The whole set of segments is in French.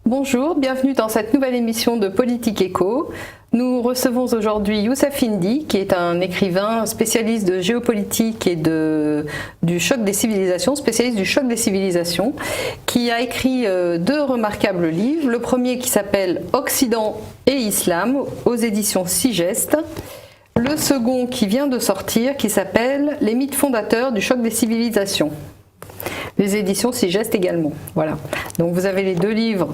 Bonjour, bienvenue dans cette nouvelle émission de Politique Éco. Nous recevons aujourd'hui Youssef Indy, qui est un écrivain spécialiste de géopolitique et du choc des civilisations, spécialiste du choc des civilisations, qui a écrit deux remarquables livres. Le premier qui s'appelle Occident et Islam aux éditions Sigest. Le second qui vient de sortir qui s'appelle Les mythes fondateurs du choc des civilisations. Les éditions Sigest également. Voilà. Donc vous avez les deux livres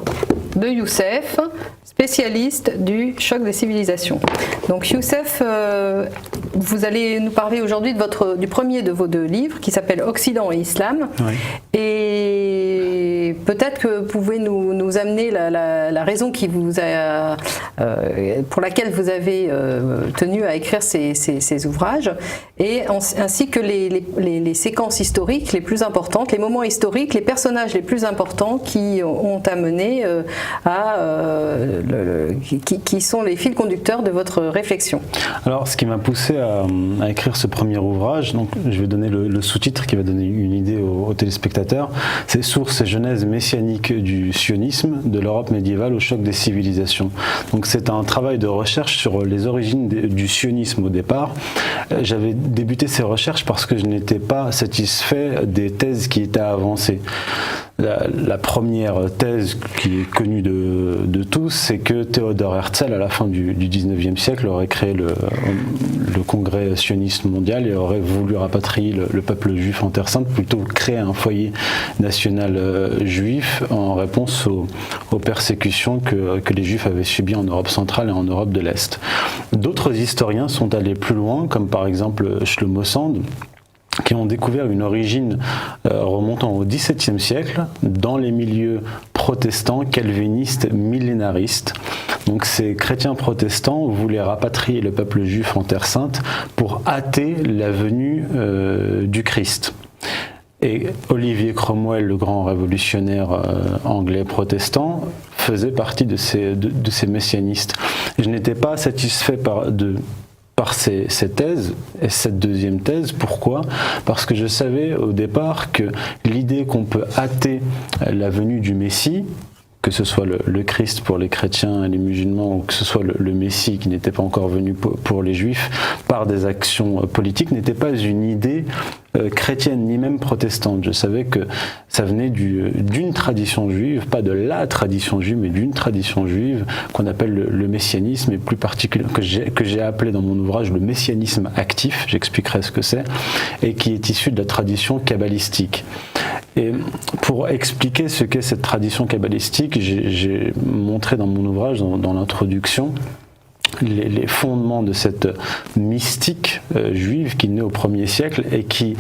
de Youssef, spécialiste du choc des civilisations. Donc Youssef, vous allez nous parler aujourd'hui du premier de vos deux livres qui s'appelle Occident et Islam. Oui. Et peut-être que vous pouvez nous amener la raison qui vous a, pour laquelle vous avez tenu à écrire ces ouvrages, et ainsi que les séquences historiques les plus importantes, les moments historiques, les personnages les plus importants qui ont amené qui sont les fils conducteurs de votre réflexion. Alors, ce qui m'a poussé à écrire ce premier ouvrage, donc je vais donner le sous-titre qui va donner une idée aux téléspectateurs, c'est Sources et genèse messianique du sionisme, de l'Europe médiévale au choc des civilisations. Donc c'est un travail de recherche sur les origines du sionisme au départ. J'avais débuté ces recherches parce que je n'étais pas satisfait des thèses qui étaient avancées. La première thèse qui est connue de tous, c'est que Théodore Herzl, à la fin du 19e siècle, aurait créé le congrès sioniste mondial et aurait voulu rapatrier le peuple juif en Terre Sainte, plutôt créer un foyer national juif en réponse aux persécutions que les juifs avaient subies en Europe centrale et en Europe de l'Est. D'autres historiens sont allés plus loin, comme par exemple Shlomo Sand, qui ont découvert une origine remontant au XVIIe siècle dans les milieux protestants, calvinistes, millénaristes. Donc ces chrétiens protestants voulaient rapatrier le peuple juif en Terre Sainte pour hâter la venue du Christ. Et Olivier Cromwell, le grand révolutionnaire anglais protestant, faisait partie de ces messianistes. Et je n'étais pas satisfait par ces thèses, et cette deuxième thèse. Pourquoi ? Parce que je savais au départ que l'idée qu'on peut hâter la venue du Messie, que ce soit le Christ pour les chrétiens et les musulmans, ou que ce soit le Messie qui n'était pas encore venu pour les juifs, par des actions politiques, n'était pas une idée chrétienne, ni même protestante. Je savais que ça venait d'une tradition juive, pas de la tradition juive, mais d'une tradition juive qu'on appelle le messianisme, et plus particulièrement que j'ai appelé dans mon ouvrage le messianisme actif, j'expliquerai ce que c'est, et qui est issu de la tradition kabbalistique. Et pour expliquer ce qu'est cette tradition kabbalistique, j'ai montré dans mon ouvrage, dans l'introduction, les fondements de cette mystique juive qui naît au 1er siècle et qui,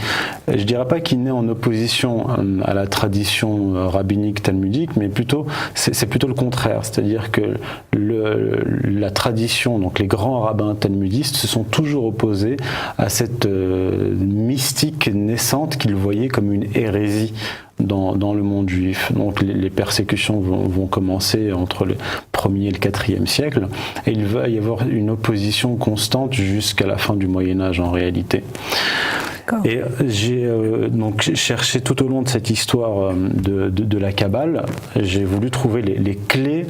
je dirais pas qui naît en opposition à la tradition rabbinique talmudique, mais c'est plutôt le contraire, c'est-à-dire que la tradition, donc les grands rabbins talmudistes se sont toujours opposés à cette mystique naissante qu'ils voyaient comme une hérésie dans le monde juif. Donc les persécutions vont commencer entre le 1er et le 4e siècle, et il va y avoir une opposition constante jusqu'à la fin du Moyen-Âge en réalité. Et j'ai donc cherché tout au long de cette histoire de la Kabbale, j'ai voulu trouver les clés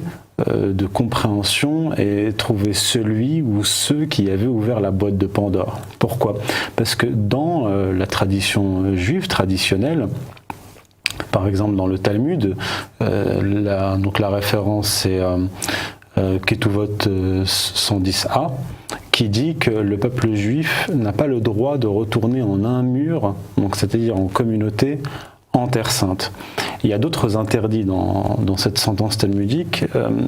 de compréhension et trouver celui ou ceux qui avaient ouvert la boîte de Pandore. Pourquoi ? Parce que dans la tradition juive traditionnelle, par exemple dans le Talmud, la référence c'est Ketuvot 110a, qui dit que le peuple juif n'a pas le droit de retourner en un mur, donc c'est-à-dire en communauté, en Terre Sainte. Il y a d'autres interdits dans cette sentence talmudique.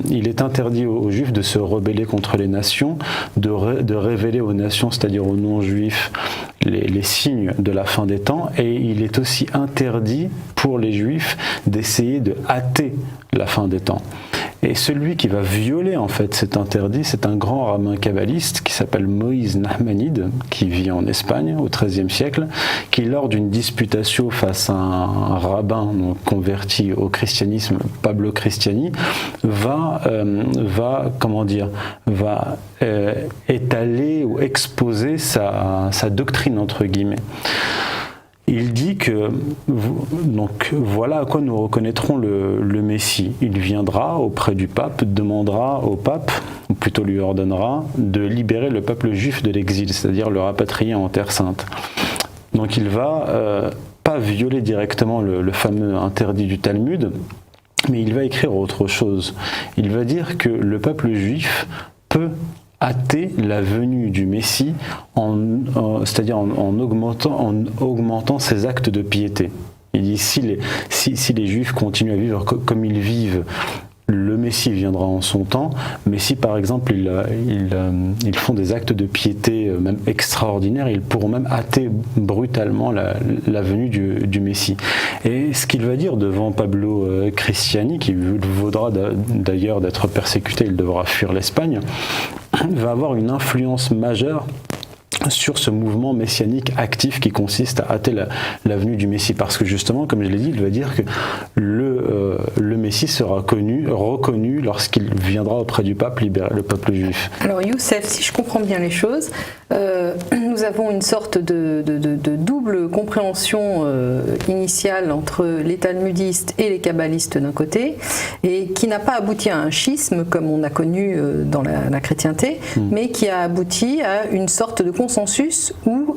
Il est interdit aux Juifs de se rebeller contre les nations, de révéler aux nations, c'est-à-dire aux non-juifs, les signes de la fin des temps, et il est aussi interdit pour les Juifs d'essayer de hâter la fin des temps. Et celui qui va violer en fait cet interdit, c'est un grand rabbin kabbaliste qui s'appelle Moïse Nahmanide, qui vit en Espagne au XIIIe siècle, qui lors d'une disputation face à un rabbin converti au christianisme, Pablo Cristiani, va étaler ou exposer sa doctrine entre guillemets. il dit que donc voilà à quoi nous reconnaîtrons le Messie. Il viendra auprès du pape, demandera au pape, ou plutôt lui ordonnera, de libérer le peuple juif de l'exil, c'est-à-dire le rapatrier en Terre Sainte. Donc il va pas violer directement le fameux interdit du Talmud, mais il va écrire autre chose. Il va dire que le peuple juif peut hâter la venue du Messie, c'est-à-dire en augmentant ses actes de piété. Il dit si les Juifs continuent à vivre comme ils vivent, le Messie viendra en son temps, mais si par exemple ils font des actes de piété même extraordinaires, ils pourront même hâter brutalement la venue du Messie. Et ce qu'il va dire devant Pablo Cristiani, qui vaudra d'ailleurs d'être persécuté, il devra fuir l'Espagne, va avoir une influence majeure sur ce mouvement messianique actif qui consiste à hâter la venue du Messie, parce que justement, comme je l'ai dit, il va dire que le Messie sera reconnu lorsqu'il viendra auprès du pape libérer le peuple juif. Alors Youssef, si je comprends bien les choses, nous avons une sorte de double compréhension initiale entre les talmudistes et les kabbalistes d'un côté, et qui n'a pas abouti à un schisme comme on a connu dans la chrétienté, mais qui a abouti à une sorte de consensus ou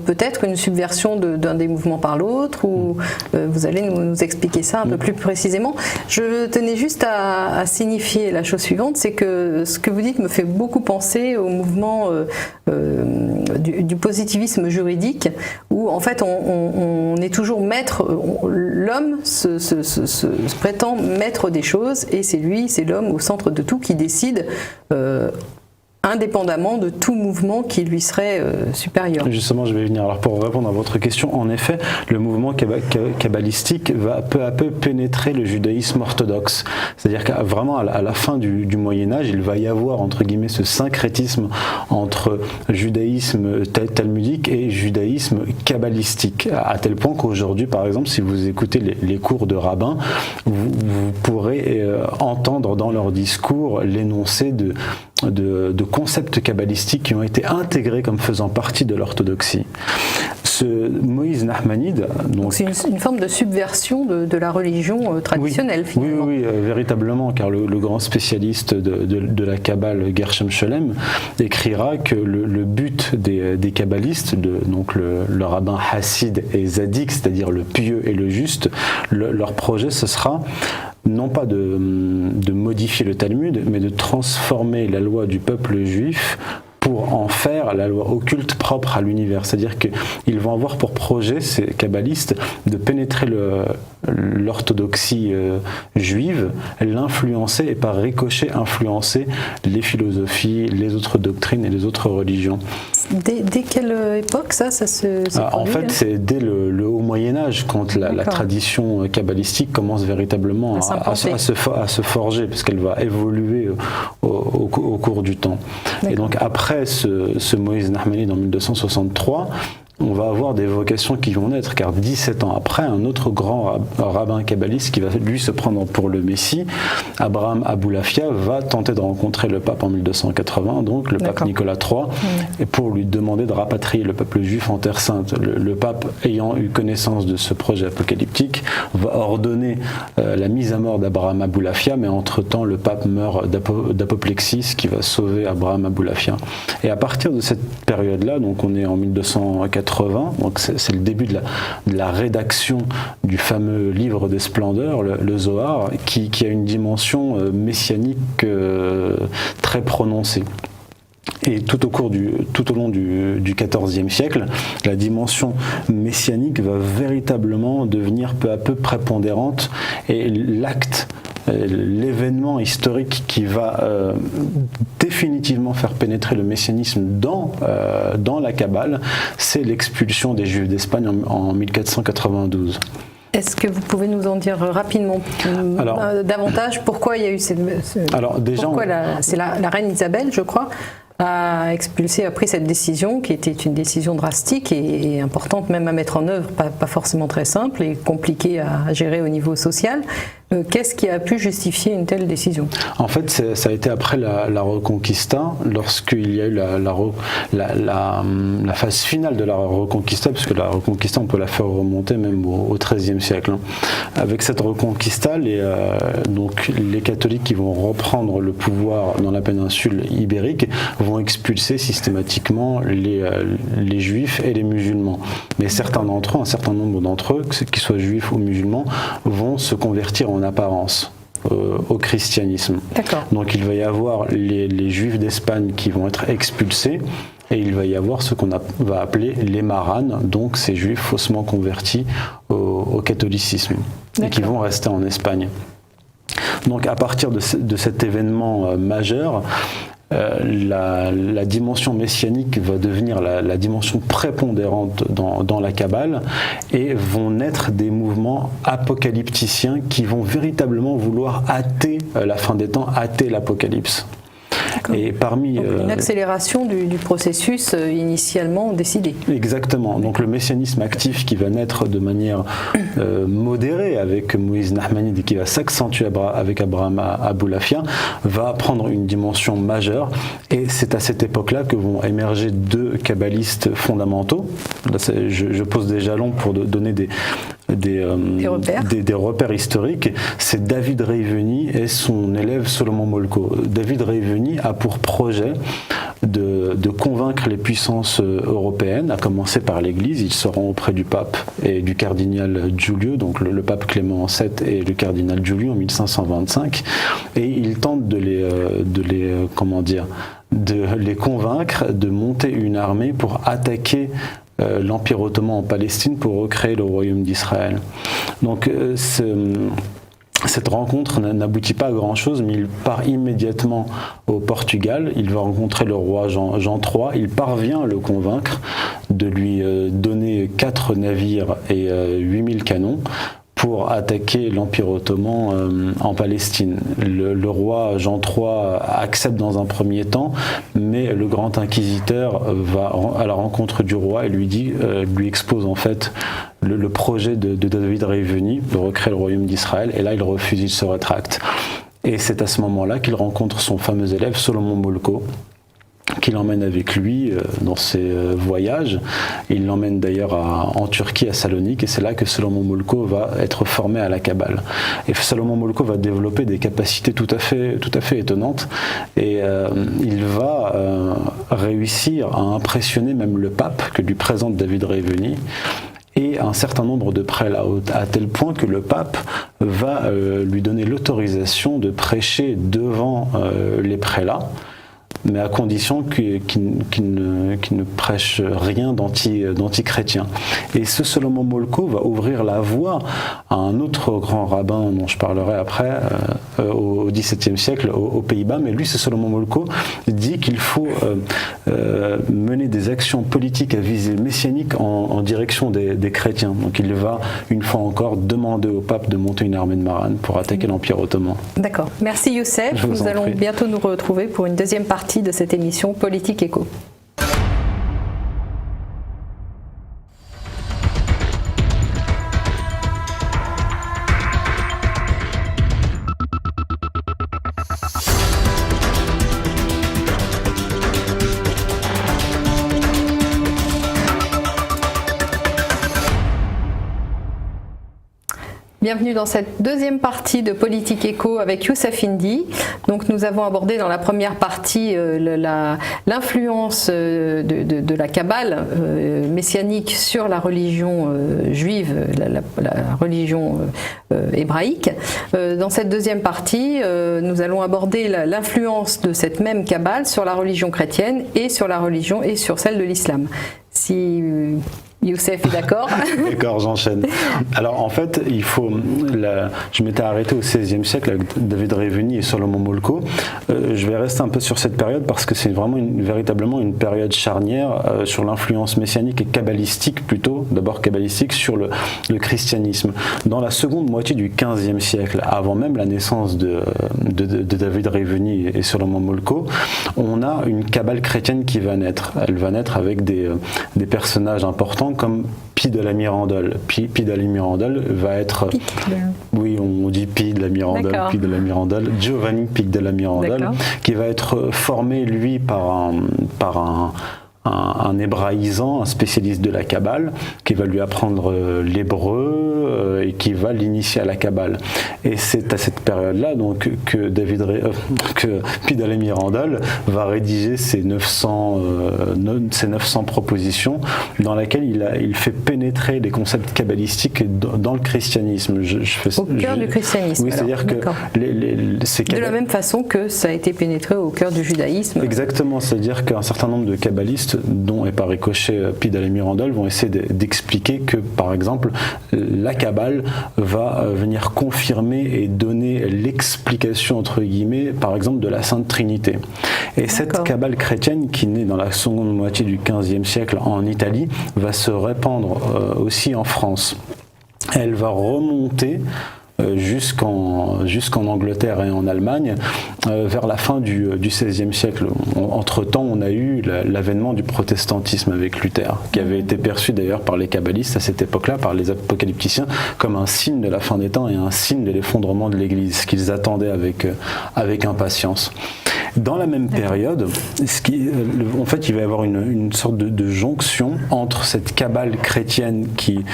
peut-être une subversion d'un des mouvements par l'autre, ou vous allez nous expliquer ça un peu plus précisément. Je tenais juste à signifier la chose suivante, c'est que ce que vous dites me fait beaucoup penser au mouvement du positivisme juridique, où en fait on est toujours maître, l'homme se prétend maître des choses, et c'est l'homme au centre de tout qui décide indépendamment de tout mouvement qui lui serait supérieur. Justement, je vais venir. Alors pour répondre à votre question, en effet, le mouvement kabbalistique va peu à peu pénétrer le judaïsme orthodoxe. C'est-à-dire qu'à vraiment à la fin du Moyen-Âge, il va y avoir entre guillemets ce syncrétisme entre judaïsme talmudique et judaïsme kabbalistique, à tel point qu'aujourd'hui, par exemple, si vous écoutez les cours de rabbins, vous pourrez entendre dans leur discours l'énoncé de concepts kabbalistiques qui ont été intégrés comme faisant partie de l'orthodoxie. Ce Moïse Nahmanide... Donc c'est une forme de subversion de la religion traditionnelle, finalement. Oui, véritablement, car le grand spécialiste de la Kabbale, Gershom Scholem, écrira que le but des kabbalistes, donc le rabbin Hassid et Zadik, c'est-à-dire le pieux et le juste, leur projet, ce sera non pas de modifier le Talmud, mais de transformer la loi du peuple juif pour en faire la loi occulte propre à l'univers. C'est-à-dire qu'ils vont avoir pour projet, ces kabbalistes, de pénétrer l'orthodoxie juive, l'influencer et par ricochet influencer les philosophies, les autres doctrines et les autres religions. Dès quelle époque ça se produit? En fait, c'est dès le haut Moyen-Âge, quand la tradition kabbalistique commence véritablement à se forger, parce qu'elle va évoluer au cours du temps. D'accord. Et donc après ce Moïse Nahmanide en 1263, on va avoir des vocations qui vont naître, car 17 ans après, un autre grand rabbin kabbaliste qui va lui se prendre pour le Messie, Abraham Aboulafia, va tenter de rencontrer le pape en 1280, donc le pape Nicolas III, et pour lui demander de rapatrier le peuple juif en Terre Sainte. Le pape, ayant eu connaissance de ce projet apocalyptique, va ordonner la mise à mort d'Abraham Aboulafia, mais entre-temps, le pape meurt d'apoplexie, ce qui va sauver Abraham Aboulafia. Et à partir de cette période-là, donc on est en 1280, donc c'est le début de la rédaction du fameux livre des splendeurs, le Zohar, qui a une dimension messianique très prononcée. Et tout au long du XIVe siècle, la dimension messianique va véritablement devenir peu à peu prépondérante, et l'événement historique qui va définitivement faire pénétrer le messianisme dans la Kabbale, c'est l'expulsion des Juifs d'Espagne en 1492. Est-ce que vous pouvez nous en dire rapidement davantage pourquoi il y a eu c'est la reine Isabelle, je crois, a pris cette décision qui était une décision drastique et importante même à mettre en œuvre, pas forcément très simple et compliquée à gérer au niveau social, Qu'est-ce qui a pu justifier une telle décision? En fait, ça a été après la Reconquista, lorsqu'il y a eu la phase finale de la Reconquista, parce que la Reconquista, on peut la faire remonter même au XIIIe siècle. Avec cette Reconquista, donc les catholiques qui vont reprendre le pouvoir dans la péninsule ibérique vont expulser systématiquement les juifs et les musulmans. Mais certains d'entre eux, un certain nombre d'entre eux, qu'ils soient juifs ou musulmans, vont se convertir en apparence au christianisme. Donc il va y avoir les juifs d'Espagne qui vont être expulsés, et il va y avoir ce qu'on va appeler les maranes, donc ces juifs faussement convertis au catholicisme, et qui vont rester en Espagne. Donc à partir de cet événement majeur, la dimension messianique va devenir la dimension prépondérante dans la Kabbale, et vont naître des mouvements apocalypticiens qui vont véritablement vouloir hâter la fin des temps, hâter l'apocalypse. Et parmi donc une accélération du processus initialement décidé. Exactement. Donc le messianisme actif qui va naître de manière modérée avec Moïse Nahmanide et qui va s'accentuer avec Abraham Aboulafia va prendre une dimension majeure, et c'est à cette époque-là que vont émerger deux kabbalistes fondamentaux. Là, je pose des jalons pour donner des repères historiques. C'est David Reiveni et son élève Solomon Molko. David Reiveni a pour projet de convaincre les puissances européennes, à commencer par l'Église. Il se rend auprès du pape et du cardinal Giulio, donc le pape Clément VII et le cardinal Giulio en 1525, et il tente de les convaincre de monter une armée pour attaquer l'Empire ottoman en Palestine pour recréer le royaume d'Israël. Donc cette rencontre n'aboutit pas à grand-chose, mais il part immédiatement au Portugal. Il va rencontrer le roi Jean III. Il parvient à le convaincre de lui donner 4 navires et 8000 canons pour attaquer l'Empire ottoman en Palestine. Le roi Jean III accepte dans un premier temps, mais le grand inquisiteur va à la rencontre du roi et lui expose en fait le projet de David Reiveni de recréer le royaume d'Israël, et là il refuse, il se rétracte. Et c'est à ce moment-là qu'il rencontre son fameux élève Solomon Molko, qu'il emmène avec lui dans ses voyages. Il l'emmène d'ailleurs en Turquie, à Salonique, et c'est là que Solomon Molko va être formé à la Kabbale. Et Solomon Molko va développer des capacités tout à fait étonnantes, et il va réussir à impressionner même le pape que lui présente David Reiveni, et un certain nombre de prélats, à tel point que le pape va lui donner l'autorisation de prêcher devant les prélats, mais à condition qu'il ne prêche rien d'anti-chrétien. Et ce Solomon Molko va ouvrir la voie à un autre grand rabbin dont je parlerai après, au XVIIe siècle, aux Pays-Bas. Mais lui, ce Solomon Molko dit qu'il faut mener des actions politiques à visée messianique en direction des chrétiens. Donc il va, une fois encore, demander au pape de monter une armée de maranes pour attaquer l'Empire ottoman. D'accord. Merci Youssef. Nous allons bientôt nous retrouver pour une deuxième partie de cette émission Politique Éco. Bienvenue dans cette deuxième partie de Politique Éco avec Youssef Indy. Donc nous avons abordé dans la première partie l'influence de la Kabbale messianique sur la religion juive, la religion hébraïque. Dans cette deuxième partie, nous allons aborder l'influence de cette même Kabbale sur la religion chrétienne et sur la religion et sur celle de l'islam. Si Youssef est d'accord. D'accord, j'enchaîne. Alors en fait, je m'étais arrêté au XVIe siècle avec David Reiveni et Solomon Molko. Je vais rester un peu sur cette période parce que c'est vraiment véritablement une période charnière sur l'influence messianique et kabbalistique plutôt, d'abord kabbalistique, sur le christianisme. Dans la seconde moitié du XVe siècle, avant même la naissance de David Reiveni et Solomon Molko, on a une Kabbale chrétienne qui va naître. Elle va naître avec des personnages importants comme Pie de la Mirandole. Pie de la Mirandole va être... Oui, on dit Pie de la Mirandole, Pie de la Mirandole. Giovanni Pie de la Mirandole, qui va être formé, lui, par un hébraïsant, un spécialiste de la Kabbale, qui va lui apprendre l'hébreu et qui va l'initier à la Kabbale. Et c'est à cette période-là donc que Pie de la Mirandole va rédiger ces 900 propositions dans lesquelles il fait pénétrer les concepts kabbalistiques dans le christianisme. Au cœur du christianisme. Oui, c'est-à-dire que de la même façon que ça a été pénétré au cœur du judaïsme. Exactement, c'est-à-dire qu'un certain nombre de kabbalistes, dont et par ricochet Pie de la Mirandole, vont essayer d'expliquer que, par exemple, la Kabbale va venir confirmer et donner l'explication, entre guillemets, par exemple, de la Sainte Trinité. Et cette Kabbale chrétienne, qui naît dans la seconde moitié du XVe siècle en Italie, va se répandre aussi en France. Elle va remonter jusqu'en Angleterre et en Allemagne vers la fin du XVIe siècle. Entre-temps, on a eu l'avènement du protestantisme avec Luther, qui avait été perçu d'ailleurs par les kabbalistes à cette époque-là, par les apocalypticiens, comme un signe de la fin des temps et un signe de l'effondrement de l'Église, qu'ils attendaient avec impatience. Dans la même période, en fait, il va y avoir une sorte de jonction entre cette Kabbale chrétienne qui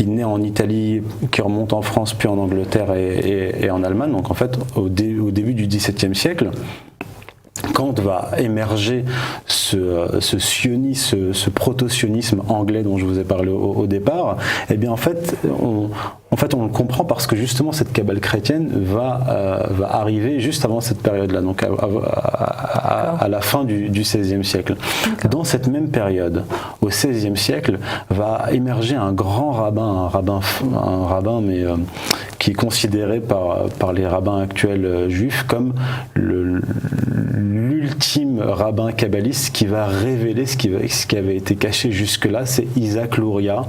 naît en Italie, qui remonte en France, puis en Angleterre et en Allemagne. Donc en fait, au début du XVIIe siècle, quand va émerger ce sionisme, ce proto-sionisme anglais dont je vous ai parlé au départ, eh bien en fait on le comprend parce que justement cette Kabbale chrétienne va arriver juste avant cette période-là, donc à la fin du XVIe siècle. Dans cette même période, au XVIe siècle, va émerger un grand rabbin, un rabbin mais qui est considéré par les rabbins actuels juifs comme l'ultime rabbin kabbaliste qui va révéler ce qui avait été caché jusque-là. C'est Isaac Luria,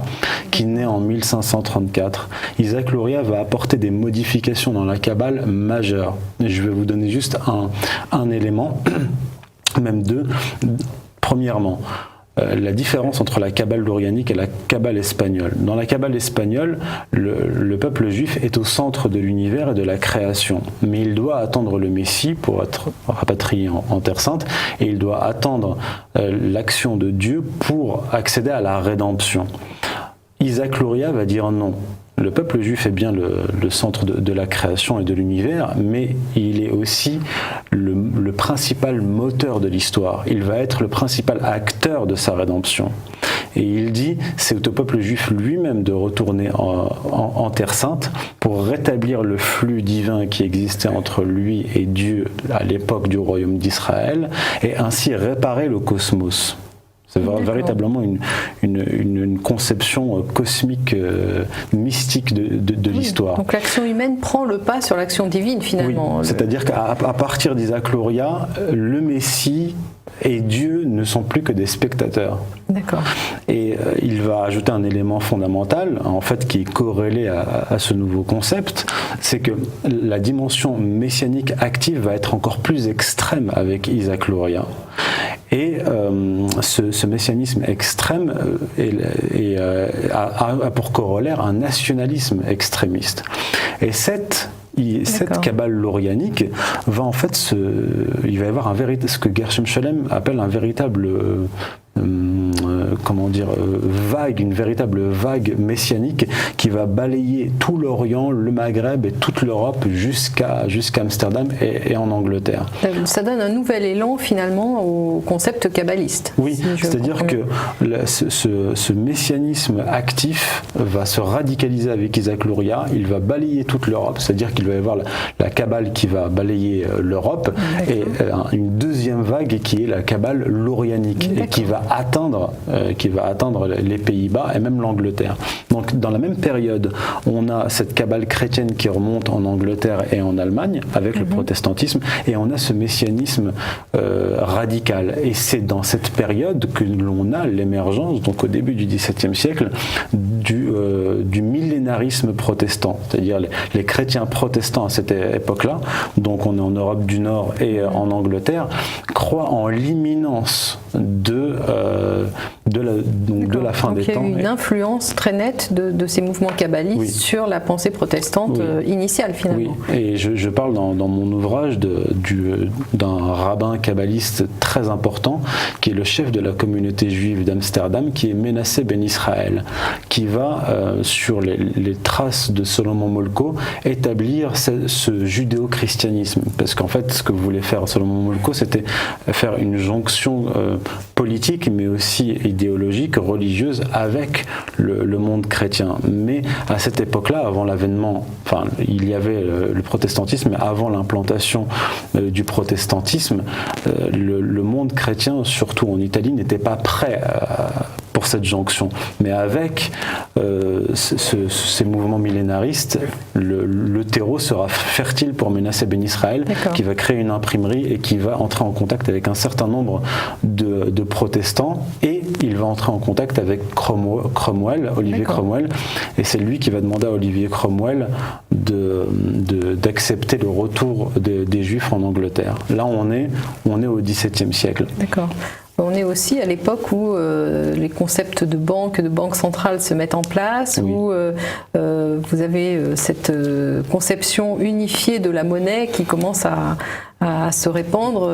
qui naît en 1534. Isaac Luria va apporter des modifications dans la Kabbale majeures. Et je vais vous donner juste un élément, même deux. Premièrement, la différence entre la Kabbale lurianique et la Kabbale espagnole. Dans la Kabbale espagnole, le peuple juif est au centre de l'univers et de la création, mais il doit attendre le Messie pour être rapatrié en Terre Sainte, et il doit attendre l'action de Dieu pour accéder à la rédemption. Isaac Luria va dire non. Le peuple juif est bien le centre de la création et de l'univers, mais il est aussi le principal moteur de l'histoire. Il va être le principal acteur de sa rédemption. Et il dit, c'est au peuple juif lui-même de retourner en Terre Sainte pour rétablir le flux divin qui existait entre lui et Dieu à l'époque du royaume d'Israël, et ainsi réparer le cosmos. C'est véritablement une conception cosmique, mystique de l'histoire. Donc l'action humaine prend le pas sur l'action divine finalement. Oui, c'est-à-dire qu'à partir d'Isaac Luria, le Messie et Dieu ne sont plus que des spectateurs. D'accord. Et il va ajouter un élément fondamental, en fait, qui est corrélé à ce nouveau concept, c'est que la dimension messianique active va être encore plus extrême avec Isaac Luria. Et ce messianisme extrême a pour corollaire un nationalisme extrémiste. Et cette Kabbale lurianique va en fait il va y avoir ce que Gershom Scholem appelle un véritable une véritable vague messianique qui va balayer tout l'Orient, le Maghreb et toute l'Europe jusqu'à Amsterdam et en Angleterre. Ça donne un nouvel élan finalement au concept kabbaliste. Oui, c'est-à-dire que ce messianisme actif va se radicaliser avec Isaac Luria, il va balayer toute l'Europe, c'est-à-dire qu'il va y avoir la Kabbale qui va balayer l'Europe et une deuxième vague qui est la Kabbale lurianique et qui va atteindre les Pays-Bas et même l'Angleterre. Donc dans la même période, on a cette Kabbale chrétienne qui remonte en Angleterre et en Allemagne avec le protestantisme, et on a ce messianisme radical. Et c'est dans cette période que l'on a l'émergence, donc au début du XVIIe siècle, du millénarisme protestant, c'est-à-dire les chrétiens protestants à cette époque-là, donc on est en Europe du Nord et en Angleterre, croient en l'imminence de la fin des temps. Il y a eu une influence très nette de ces mouvements kabbalistes sur la pensée protestante initiale finalement. Oui, et je parle dans mon ouvrage d'un rabbin kabbaliste très important qui est le chef de la communauté juive d'Amsterdam, qui est Menassé Ben Israël, qui va sur les traces de Solomon Molko établir ce judéo-christianisme, parce qu'en fait ce que voulait faire Solomon Molko, c'était faire une jonction politique mais aussi idéologique, religieuse avec le monde chrétien. Mais à cette époque-là, avant l'avènement, enfin il y avait le protestantisme, mais avant l'implantation du protestantisme, le monde chrétien, surtout en Italie, n'était pas prêt pour cette jonction. Mais avec ces mouvements millénaristes, le terreau sera fertile pour Menassé Ben Israël, qui va créer une imprimerie et qui va entrer en contact avec un certain nombre de protestants, et il va entrer en contact avec Olivier Cromwell, et c'est lui qui va demander à Olivier Cromwell d'accepter le retour des Juifs en Angleterre. Là, on est au XVIIe siècle. D'accord. On est aussi à l'époque où les concepts de banque centrale se mettent en place, où vous avez cette conception unifiée de la monnaie qui commence à se répandre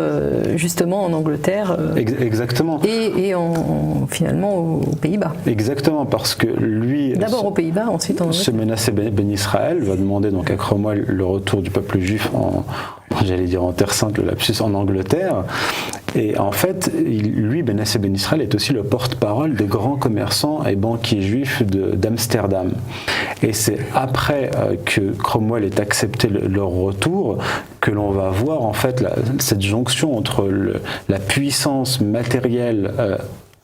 justement en Angleterre. Exactement. Et finalement aux Pays-Bas. Exactement, parce que lui... D'abord aux Pays-Bas, ensuite en Angleterre. Ce Menassé Ben Israël va demander donc à Cromwell le retour du peuple juif en Terre Sainte, le lapsus, en Angleterre. Et en fait, lui, Menassé Ben Israël, est aussi le porte-parole des grands commerçants et banquiers juifs d'Amsterdam. Et c'est après que Cromwell ait accepté leur retour que l'on va voir en fait cette jonction entre la puissance matérielle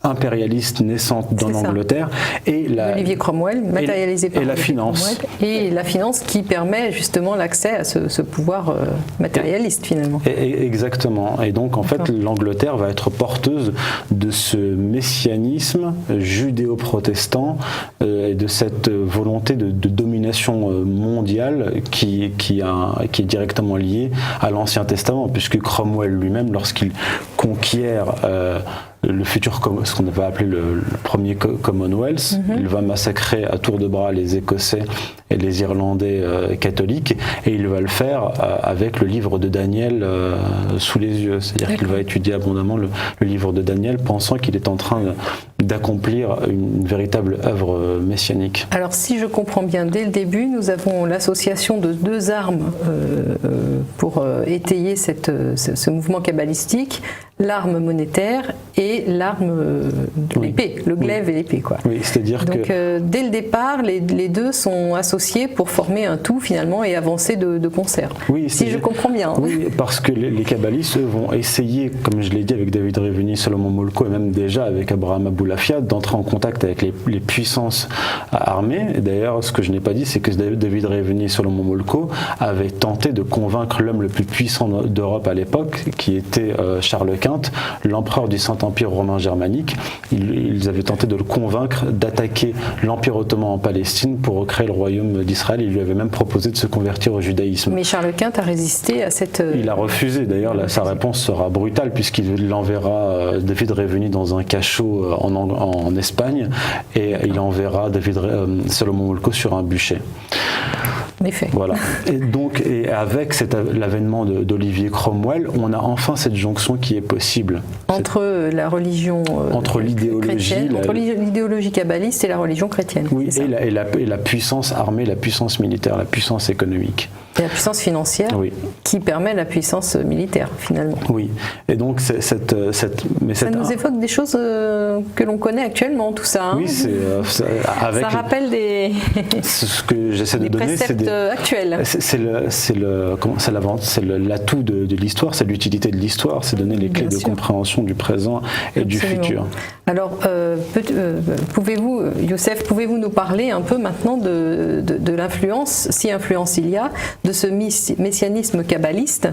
impérialiste naissante dans l'Angleterre et Olivier Cromwell, matérialisé par la finance. Et la finance qui permet justement l'accès à ce pouvoir matérialiste finalement. Exactement. Et donc en fait l'Angleterre va être porteuse de ce messianisme judéo-protestant et de cette volonté de domination mondiale qui est directement liée à l'Ancien Testament, puisque Cromwell lui-même, lorsqu'il conquiert le futur, ce qu'on va appeler le premier Commonwealth, il va massacrer à tour de bras les Écossais et les Irlandais catholiques, et il va le faire avec le livre de Daniel sous les yeux, c'est-à-dire qu'il va étudier abondamment le livre de Daniel, pensant qu'il est en train d'accomplir une véritable œuvre messianique. Alors si je comprends bien, dès le début, nous avons l'association de deux armes pour étayer ce mouvement kabbalistique, l'arme monétaire et l'arme de l'épée, le glaive et l'épée, quoi. Oui, c'est-à-dire donc dès le départ, les deux sont associés pour former un tout finalement et avancer de concert. Oui, si je comprends bien. Oui, parce que les kabbalistes vont essayer, comme je l'ai dit avec David Reveni, Solomon Molko et même déjà avec Abraham Aboulafia, d'entrer en contact avec les puissances armées. Et d'ailleurs, ce que je n'ai pas dit, c'est que David Reveni et Solomon Molko avaient tenté de convaincre l'homme le plus puissant d'Europe à l'époque, qui était Charles Quint, l'empereur du Saint-Empire romain germanique. Ils avaient tenté de le convaincre d'attaquer l'Empire ottoman en Palestine pour recréer le royaume d'Israël. Il lui avait même proposé de se convertir au judaïsme. Mais Charles Quint a résisté à cette... Il a refusé. D'ailleurs, sa réponse sera brutale, puisqu'il l'enverra David Reveni dans un cachot en Espagne, et il enverra Solomon Molko sur un bûcher. En effet. Voilà. Et avec l'avènement d'Olivier Cromwell, on a enfin cette jonction qui est possible. Entre la religion entre l'idéologie kabbaliste et la religion chrétienne. Oui, et la puissance armée, la puissance militaire, la puissance économique. Et la puissance financière qui permet la puissance militaire, finalement. Oui, et donc ça nous évoque des choses que l'on connaît actuellement, tout ça. Hein. Oui, ça rappelle ce que j'essaie de donner, c'est actuels. C'est l'atout de l'histoire, c'est l'utilité de l'histoire, c'est donner les clés de compréhension du présent et du futur. Alors, Youssef, pouvez-vous nous parler un peu maintenant de l'influence, si influence il y a, de ce messianisme kabbaliste,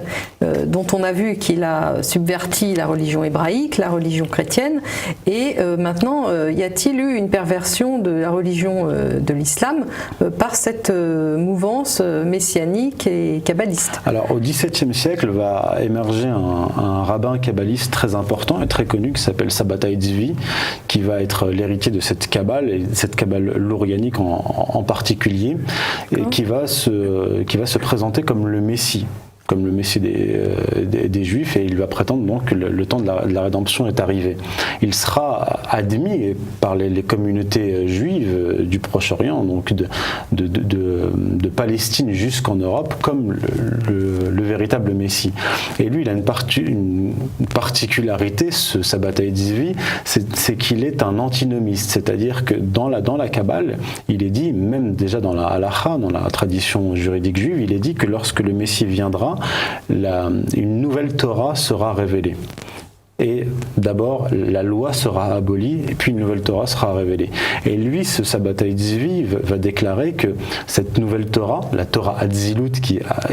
dont on a vu qu'il a subverti la religion hébraïque, la religion chrétienne, et maintenant, y a-t-il eu une perversion de la religion de l'islam par cette mouvance messianique et kabbaliste? Alors, au XVIIe siècle va émerger un rabbin kabbaliste très important et très connu qui s'appelle Sabbatai Tzvi, qui va être l'héritier de cette kabbale, et cette kabbale lourianique en particulier, et qui va se présenter comme le Messie des Juifs, et il va prétendre donc que le temps de la rédemption est arrivé. Il sera admis par les communautés juives du Proche-Orient, donc de Palestine jusqu'en Europe, comme le véritable Messie. Et lui, il a une particularité, ce Sabbatai Tzvi, c'est qu'il est un antinomiste, c'est-à-dire que dans la Kabbale, il est dit, même déjà dans la Halacha, dans la tradition juridique juive, il est dit que lorsque le Messie viendra, une nouvelle Torah sera révélée. Et d'abord, la loi sera abolie, et puis une nouvelle Torah sera révélée. Et lui, ce Sabbatai Tzvi, va déclarer que cette nouvelle Torah, la Torah Hatzilut,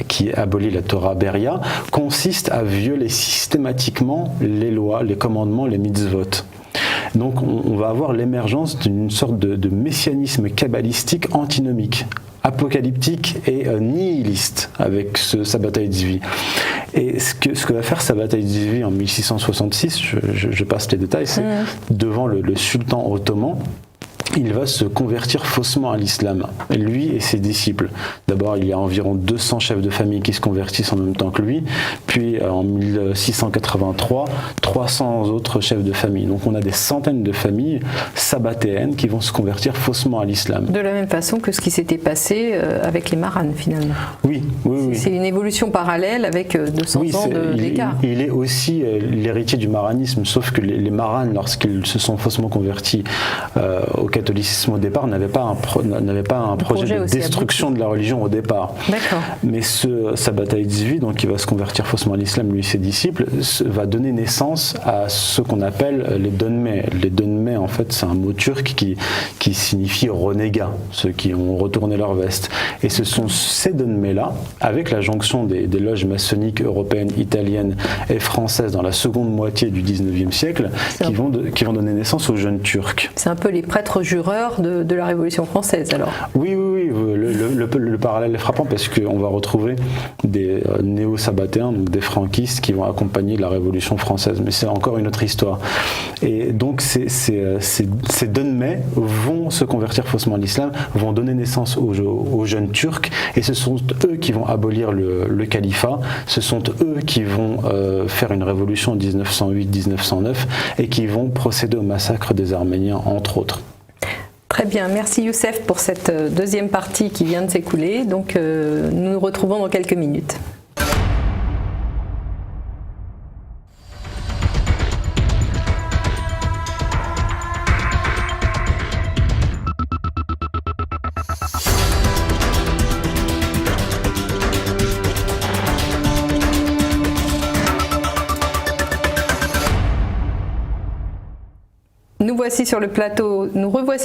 qui abolit la Torah Beria, consiste à violer systématiquement les lois, les commandements, les mitzvot. Donc on va avoir l'émergence d'une sorte de messianisme kabbalistique antinomique, apocalyptique et nihiliste avec ce Sabbatai Tzvi. Et ce que va faire Sabbatai Tzvi en 1666, je passe les détails, c'est devant le sultan ottoman, il va se convertir faussement à l'islam, lui et ses disciples. D'abord, il y a environ 200 chefs de famille qui se convertissent en même temps que lui, puis en 1683, 300 autres chefs de famille. Donc on a des centaines de familles sabbatéennes qui vont se convertir faussement à l'islam. De la même façon que ce qui s'était passé avec les maranes, finalement. Oui. C'est une évolution parallèle avec 200 ans d'écart. Il est aussi l'héritier du maranisme, sauf que les maranes, lorsqu'ils se sont faussement convertis au catholicisme au départ, n'avaient pas un projet de destruction de la religion au départ. D'accord. Mais ce Sabbatai Tzvi, donc qui va se convertir faussement à l'islam, lui et ses disciples, va donner naissance à ce qu'on appelle les donmés. Les donmés, en fait, c'est un mot turc qui signifie renégat, ceux qui ont retourné leur veste. Et ce sont ces donmés-là, avec la jonction des loges maçonniques européennes, italiennes et françaises dans la seconde moitié du 19e siècle, qui vont donner naissance aux jeunes turcs. C'est un peu les prêtres jureurs de la Révolution française, alors. Oui, le parallèle est frappant parce qu'on va retrouver des néo-sabbatéens, donc des franquistes qui vont accompagner la Révolution française, mais c'est encore une autre histoire. Et donc ces donmés vont se convertir faussement à l'islam, vont donner naissance aux jeunes Turcs, et ce sont eux qui vont abolir le califat, ce sont eux qui vont faire une révolution en 1908-1909 et qui vont procéder au massacre des Arméniens, entre autres. Très bien, merci Youssef pour cette deuxième partie qui vient de s'écouler. Donc nous nous retrouvons dans quelques minutes. Nous revoici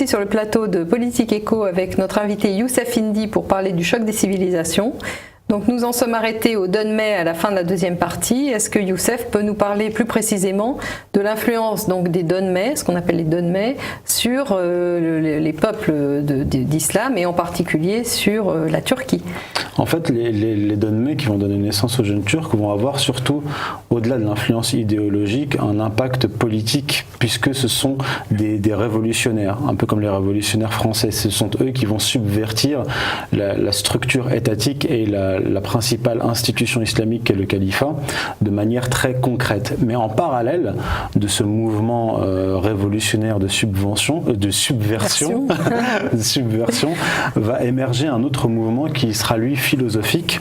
sur le plateau de Politique Éco avec notre invité Youssef Indy pour parler du choc des civilisations. Donc nous en sommes arrêtés au donmé à la fin de la deuxième partie. Est-ce que Youssef peut nous parler plus précisément de l'influence donc des donmés, ce qu'on appelle les donmés, sur les peuples d'islam et en particulier sur la Turquie? En fait, les donmés qui vont donner naissance aux jeunes Turcs vont avoir surtout, au-delà de l'influence idéologique, un impact politique, puisque ce sont des révolutionnaires, un peu comme les révolutionnaires français. Ce sont eux qui vont subvertir la structure étatique et la principale institution islamique qu'est le califat de manière très concrète. Mais en parallèle de ce mouvement révolutionnaire de subversion, va émerger un autre mouvement qui sera lui philosophique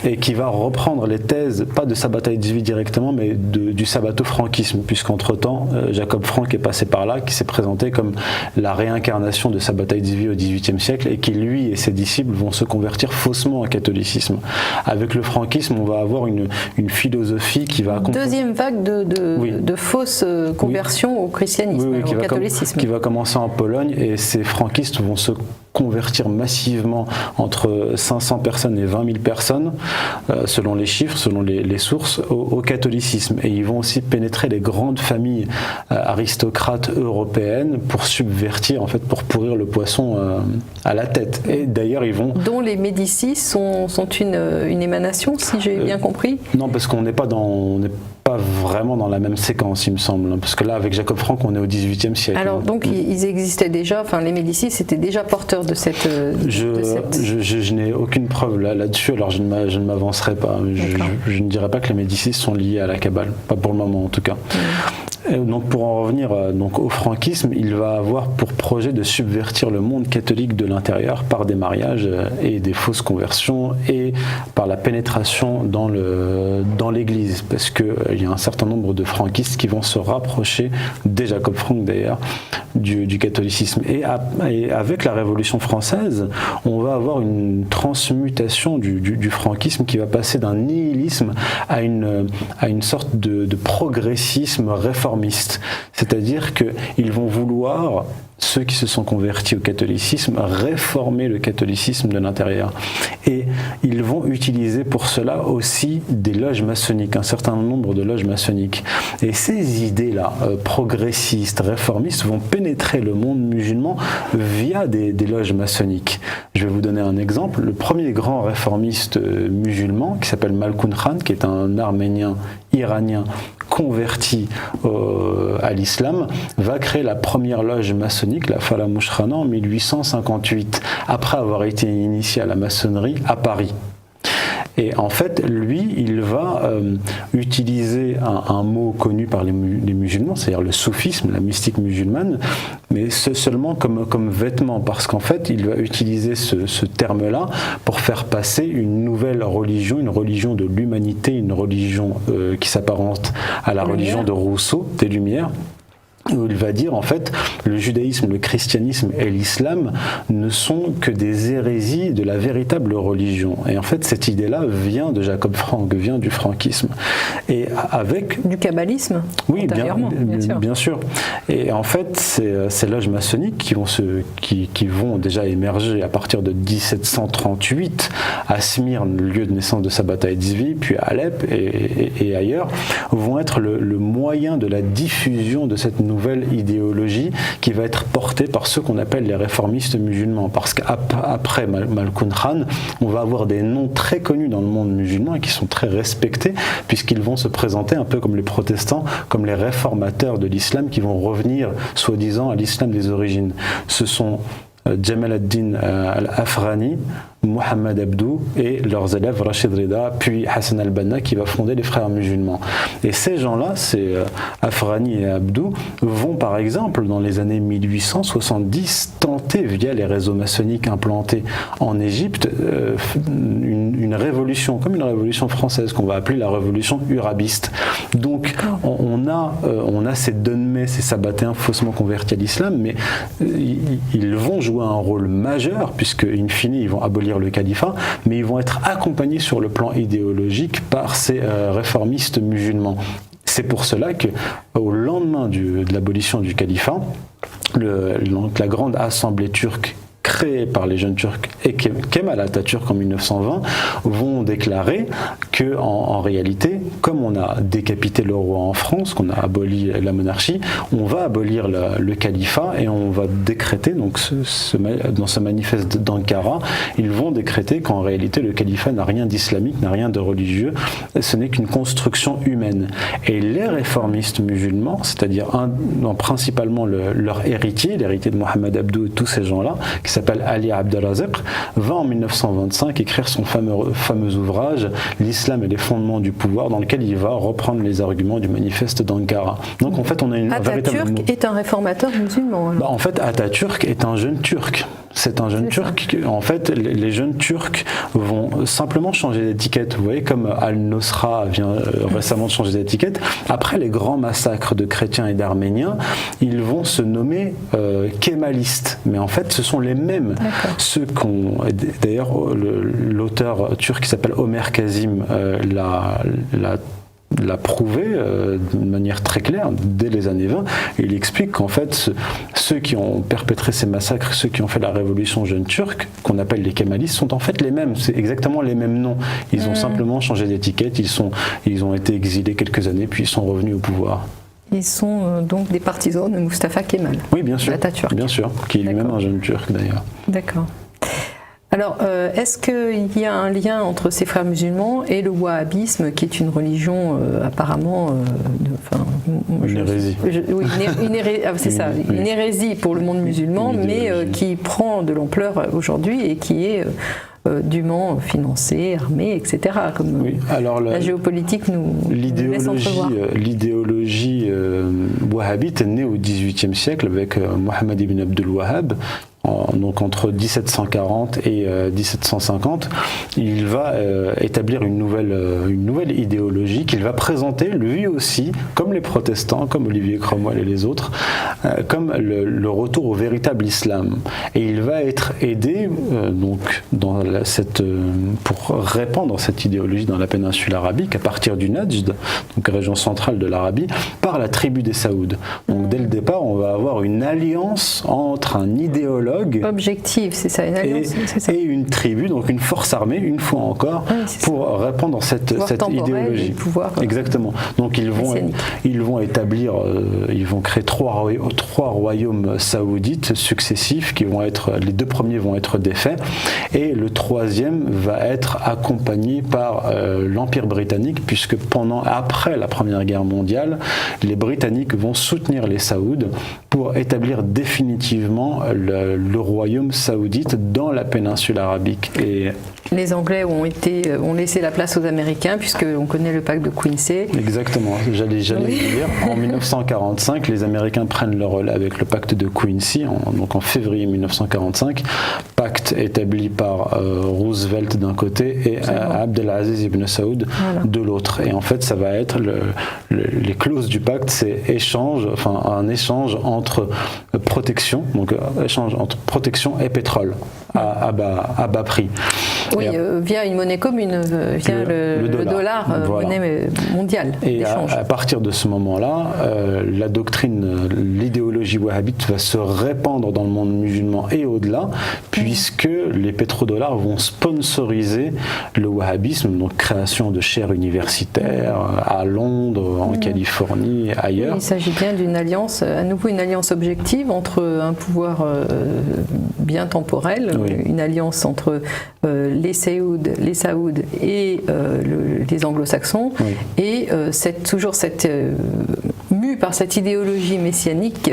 et qui va reprendre les thèses, pas de Sabbatai Tzvi directement, mais du sabbato-franquisme, puisqu'entre-temps, Jacob Frank est passé par là, qui s'est présenté comme la réincarnation de Sabbatai Tzvi au XVIIIe siècle, et qui, lui et ses disciples, vont se convertir faussement au catholicisme. Avec le franquisme, on va avoir une philosophie qui va accompagner... Deuxième vague de fausses conversions au christianisme, au catholicisme. Qui va commencer en Pologne, et ces franquistes vont se convertir massivement entre 500 personnes et 20 000 personnes, selon les chiffres, selon les sources, au catholicisme. Et ils vont aussi pénétrer les grandes familles aristocrates européennes pour subvertir, en fait, pour pourrir le poisson à la tête. Et d'ailleurs, ils vont... Dont les Médicis sont une émanation, si j'ai bien compris. Non, parce qu'on n'est pas vraiment dans la même séquence, il me semble. Parce que là, avec Jacob Frank, on est au XVIIIe siècle. Alors, donc, ils existaient déjà, enfin, les Médicis étaient déjà porteurs de cette... Je n'ai aucune preuve là-dessus, alors je ne m'avancerai pas. Je ne dirais pas que les Médicis sont liés à la Kabbale, pas pour le moment en tout cas. Et donc pour en revenir au franquisme, il va avoir pour projet de subvertir le monde catholique de l'intérieur par des mariages et des fausses conversions et par la pénétration dans l'Église, parce qu'il y a un certain nombre de franquistes qui vont se rapprocher, dès Jacob Frank d'ailleurs, du catholicisme. Et avec la Révolution française, on va avoir une transmutation du franquisme qui va passer d'un nihilisme à une sorte de progressisme réformiste. C'est-à-dire qu'ils vont vouloir, ceux qui se sont convertis au catholicisme, réformer le catholicisme de l'intérieur. Et ils vont utiliser pour cela aussi des loges maçonniques, un certain nombre de loges maçonniques. Et ces idées-là, progressistes, réformistes, vont pénétrer le monde musulman via des loges maçonniques. Je vais vous donner un exemple. Le premier grand réformiste musulman, qui s'appelle Malkoun Khan, qui est un Arménien iranien converti à l'islam, va créer la première loge maçonnique, la Falamush Khana, en 1858, après avoir été initié à la maçonnerie à Paris. Et en fait, lui, il va utiliser un mot connu par les musulmans, c'est-à-dire le soufisme, la mystique musulmane, mais seulement comme vêtement, parce qu'en fait, il va utiliser ce terme-là pour faire passer une nouvelle religion, une religion de l'humanité, une religion qui s'apparente à la religion de Rousseau, des Lumières, où il va dire en fait le judaïsme, le christianisme et l'islam ne sont que des hérésies de la véritable religion. Et en fait cette idée-là vient de Jacob Frank, vient du franquisme. Et avec... Du kabbalisme, oui, bien sûr. Et en fait ces loges maçonniques qui vont déjà émerger à partir de 1738 à Smyrne, le lieu de naissance de Sabbatai Tzvi, puis à Alep et ailleurs, vont être le moyen de la diffusion de cette nouvelle idéologie qui va être portée par ceux qu'on appelle les réformistes musulmans, parce qu'après Malkoun Khan, on va avoir des noms très connus dans le monde musulman et qui sont très respectés, puisqu'ils vont se présenter un peu comme les protestants, comme les réformateurs de l'islam qui vont revenir soi-disant à l'islam des origines. Ce sont Jamal ad-Din al-Afrani, Mohamed Abdou et leurs élèves Rachid Rida, puis Hassan al-Banna qui va fonder les frères musulmans. Et ces gens-là, ces Afrani et Abdou, vont par exemple dans les années 1870 tenter via les réseaux maçonniques implantés en Égypte une révolution, comme une révolution française qu'on va appeler la révolution urabiste. Donc on a ces Donmets, ces Sabbatéens faussement convertis à l'islam, mais ils vont jouer un rôle majeur puisque in fine ils vont abolir le califat, mais ils vont être accompagnés sur le plan idéologique par ces réformistes musulmans. C'est pour cela que au lendemain de l'abolition du califat, la grande assemblée turque créés par les jeunes Turcs et Kemal Atatürk en 1920 vont déclarer que en réalité, comme on a décapité le roi en France, qu'on a aboli la monarchie, on va abolir le califat et on va décréter, donc dans ce manifeste d'Ankara, ils vont décréter qu'en réalité le califat n'a rien d'islamique, n'a rien de religieux, ce n'est qu'une construction humaine. Et les réformistes musulmans, c'est-à-dire principalement leur héritier, l'héritier de Mohamed Abdou et tous ces gens-là, qui s'appelle Ali Abdelrazek, va en 1925 écrire son fameux ouvrage « L'islam et les fondements du pouvoir » dans lequel il va reprendre les arguments du manifeste d'Ankara. Donc en fait on a une véritable... Atatürk est un réformateur musulman. En fait Atatürk est un jeune turc. C'est un jeune turc. En fait, les jeunes turcs vont simplement changer d'étiquette. Vous voyez, comme Al-Nosra vient récemment de changer d'étiquette. Après les grands massacres de chrétiens et d'arméniens, ils vont se nommer kémalistes. Mais en fait, ce sont les mêmes. Ceux qu'on... D'ailleurs, l'auteur turc qui s'appelle Omer Kazim l'a l'a prouvé de manière très claire dès les années 20. Et il explique qu'en fait, ceux qui ont perpétré ces massacres, ceux qui ont fait la révolution jeune turque, qu'on appelle les kémalistes, sont en fait les mêmes. C'est exactement les mêmes noms. Ils ont simplement changé d'étiquette. Ils ont été exilés quelques années, puis ils sont revenus au pouvoir. Ils sont donc des partisans de Mustafa Kemal. Oui, bien sûr. Atatürk. Bien sûr, qui est lui-même un jeune turc d'ailleurs. D'accord. Alors, est-ce qu'il y a un lien entre ces frères musulmans et le wahhabisme, qui est une religion apparemment... une hérésie. Une hérésie pour le monde musulman, mais qui prend de l'ampleur aujourd'hui et qui est dûment financée, armée, etc. Comme alors la géopolitique nous laisse entrevoir. L'idéologie wahhabite est née au XVIIIe siècle avec Mohammed ibn Abdul Wahhab. Donc entre 1740 et 1750, il va établir une nouvelle idéologie qu'il va présenter lui aussi, comme les protestants, comme Olivier Cromwell et les autres, comme le retour au véritable islam. Et il va être aidé pour répandre cette idéologie dans la péninsule arabique à partir du Najd, donc région centrale de l'Arabie, par la tribu des Saouds. Donc dès le départ, on va avoir une alliance entre un idéologue objectif, c'est ça, une alliance, et une tribu, donc une force armée, une fois encore, pour répandre cette idéologie. Pouvoir, exactement. Donc ils vont établir, ils vont créer trois royaumes saoudites successifs qui vont être, les deux premiers vont être défaits et le troisième va être accompagné par l'Empire britannique, puisque après la Première Guerre mondiale, les Britanniques vont soutenir les Saouds pour établir définitivement le royaume saoudite dans la péninsule arabique. Et les Anglais ont laissé la place aux Américains, puisqu'on connaît le pacte de Quincy. Exactement, j'allais dire. En 1945, les Américains prennent le relais avec le pacte de Quincy, donc en février 1945, pacte établi par Roosevelt d'un côté et Abdelaziz ibn Saoud de l'autre. Et en fait, ça va être les clauses du pacte, c'est un échange entre protection, donc échange entre protection et pétrole à bas prix. Oui, via une monnaie commune, via le dollar, monnaie mondiale. Et à partir de ce moment-là, la doctrine, l'idéologie wahhabite va se répandre dans le monde musulman et au-delà, puisque les pétrodollars vont sponsoriser le wahhabisme, donc création de chaires universitaires à Londres, en Californie et ailleurs. Oui, il s'agit bien d'une alliance, à nouveau une alliance objective entre un pouvoir bien temporel, une alliance entre les Saouds et les Anglo-Saxons, et toujours cette mue par cette idéologie messianique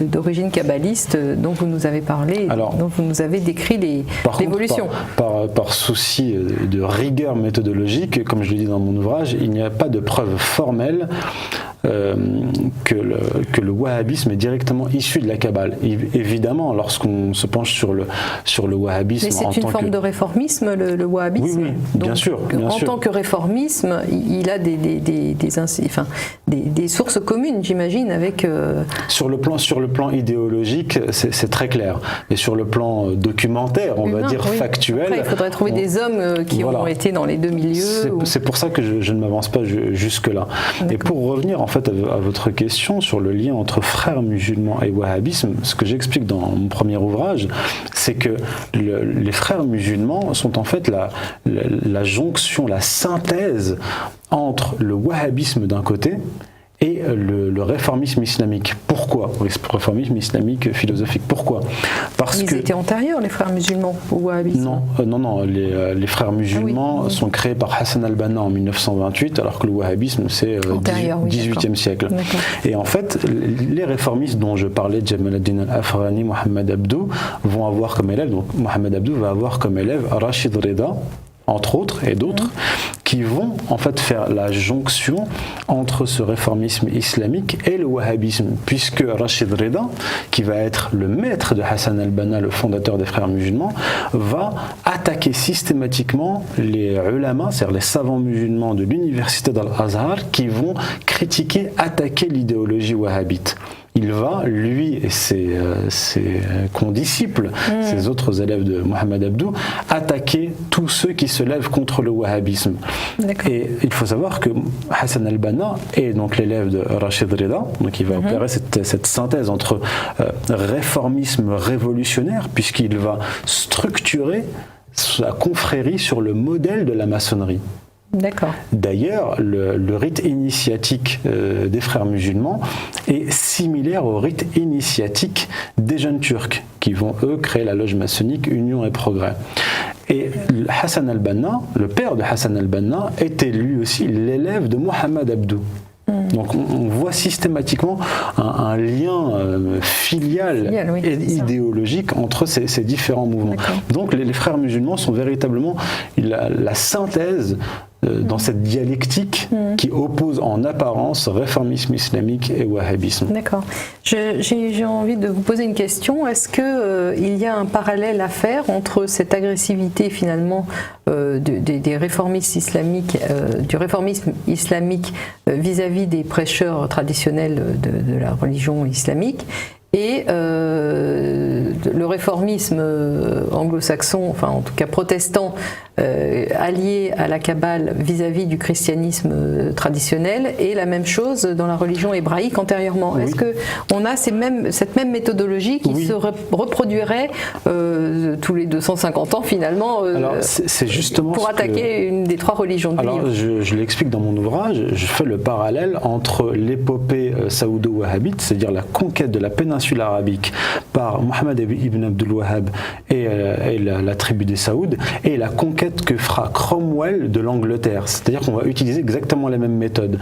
d'origine kabbaliste dont vous nous avez parlé, dont vous nous avez décrit l'évolution. Par souci de rigueur méthodologique, comme je le dis dans mon ouvrage, il n'y a pas de preuve formelle que le wahhabisme est directement issu de la Kabbale. Évidemment, lorsqu'on se penche sur le wahhabisme... Mais c'est une forme de réformisme, le wahhabisme. Oui, bien sûr. En tant que réformisme, il a des sources communes, j'imagine, avec... Sur le plan idéologique, c'est très clair. Et sur le plan documentaire, on va dire factuel... Après, il faudrait trouver des hommes qui ont été dans les deux milieux. C'est pour ça que je ne m'avance pas jusque-là. Et pour revenir en fait à votre question sur le lien entre frères musulmans et wahhabisme, ce que j'explique dans mon premier ouvrage, c'est que les frères musulmans sont en fait la jonction, la synthèse entre le wahhabisme d'un côté et le réformisme islamique. Pourquoi? Le réformisme islamique philosophique. Pourquoi? Parce que étaient antérieurs, les frères musulmans, au wahhabisme. Non. Les frères musulmans sont créés par Hassan al-Banna en 1928, alors que le wahhabisme, c'est XVIIIe siècle. Et en fait, les réformistes dont je parlais, Jamal ad-Din al-Afghani, Mohamed Abdou, vont avoir comme élève, donc Mohamed Abdou va avoir comme élève Rachid Rida, entre autres, et d'autres, qui vont en fait faire la jonction entre ce réformisme islamique et le wahhabisme, puisque Rachid Rida, qui va être le maître de Hassan al-Banna, le fondateur des frères musulmans, va attaquer systématiquement les ulama, c'est-à-dire les savants musulmans de l'université d'Al-Azhar, qui vont attaquer l'idéologie wahhabite. il va, lui et ses condisciples, ses autres élèves de Mohamed Abdou, attaquer tous ceux qui se lèvent contre le wahhabisme. Et il faut savoir que Hassan al-Banna est donc l'élève de Rachid Rida, donc il va opérer cette synthèse entre réformisme révolutionnaire, puisqu'il va structurer sa confrérie sur le modèle de la maçonnerie. D'accord. D'ailleurs, le rite initiatique des frères musulmans est similaire au rite initiatique des jeunes turcs, qui vont eux créer la loge maçonnique Union et Progrès. Et Hassan al-Banna, le père de Hassan al-Banna, était lui aussi l'élève de Mohamed Abdou. Donc on voit systématiquement un lien filial et idéologique entre ces différents mouvements. Donc les frères musulmans sont véritablement la synthèse dans cette dialectique qui oppose en apparence réformisme islamique et wahhabisme. D'accord. J'ai envie de vous poser une question. Est-ce qu'il y a un parallèle à faire entre cette agressivité finalement des réformistes islamiques, du réformisme islamique vis-à-vis des prêcheurs traditionnels de la religion islamique et le réformisme anglo-saxon, enfin en tout cas protestant, allié à la Kabbale vis-à-vis du christianisme traditionnel, et la même chose dans la religion hébraïque antérieurement. Oui. Est-ce qu'on a cette même méthodologie qui se reproduirait tous les 250 ans finalement c'est justement pour attaquer une des trois religions du livre? Je l'explique dans mon ouvrage, je fais le parallèle entre l'épopée saoudo-wahhabite, c'est-à-dire la conquête de la péninsule arabique par Mohamed ibn Abdul Wahhab et la tribu des Saouds, et la conquête que fera Cromwell de l'Angleterre. C'est-à-dire qu'on va utiliser exactement les mêmes méthodes.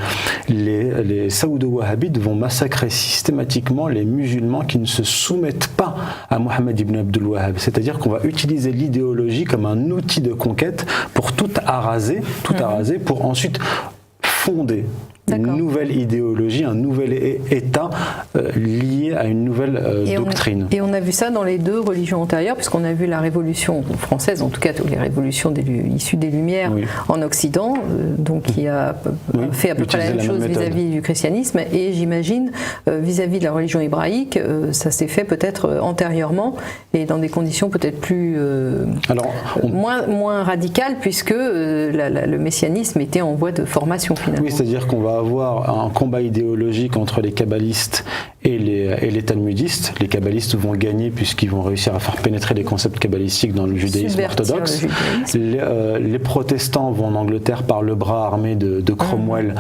Les saoudo-wahhabites vont massacrer systématiquement les musulmans qui ne se soumettent pas à Mohamed ibn Abdul Wahhab. C'est-à-dire qu'on va utiliser l'idéologie comme un outil de conquête pour tout araser, pour ensuite fonder une nouvelle idéologie, un nouvel État lié à une nouvelle doctrine. Et on a vu ça dans les deux religions antérieures, puisqu'on a vu la Révolution française, en tout cas toutes les révolutions issues des Lumières en Occident, donc qui a fait à peu près la même chose vis-à-vis du christianisme, et j'imagine vis-à-vis de la religion hébraïque, ça s'est fait peut-être antérieurement, et dans des conditions peut-être plus moins radicales, puisque le messianisme était en voie de formation finalement. Oui, c'est-à-dire qu'on va avoir un combat idéologique entre les kabbalistes et les talmudistes. Les kabbalistes vont gagner puisqu'ils vont réussir à faire pénétrer les concepts kabbalistiques dans le judaïsme orthodoxe. Les protestants vont en Angleterre par le bras armé de Cromwell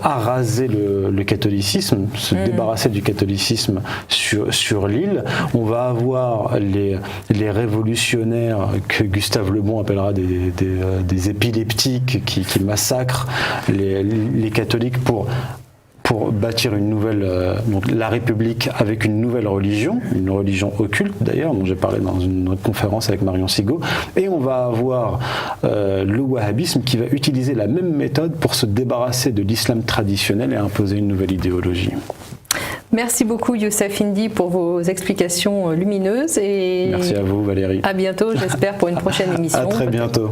araser le catholicisme, se débarrasser du catholicisme sur l'île. On va avoir les révolutionnaires que Gustave Le Bon appellera des épileptiques qui massacrent les catholiques pour bâtir une nouvelle, donc la République avec une nouvelle religion, une religion occulte d'ailleurs, dont j'ai parlé dans une autre conférence avec Marion Sigaud, et on va avoir le wahhabisme qui va utiliser la même méthode pour se débarrasser de l'islam traditionnel et imposer une nouvelle idéologie. Merci beaucoup Youssef Indy pour vos explications lumineuses. Et merci à vous Valérie. À bientôt, j'espère, pour une prochaine émission. À très bientôt.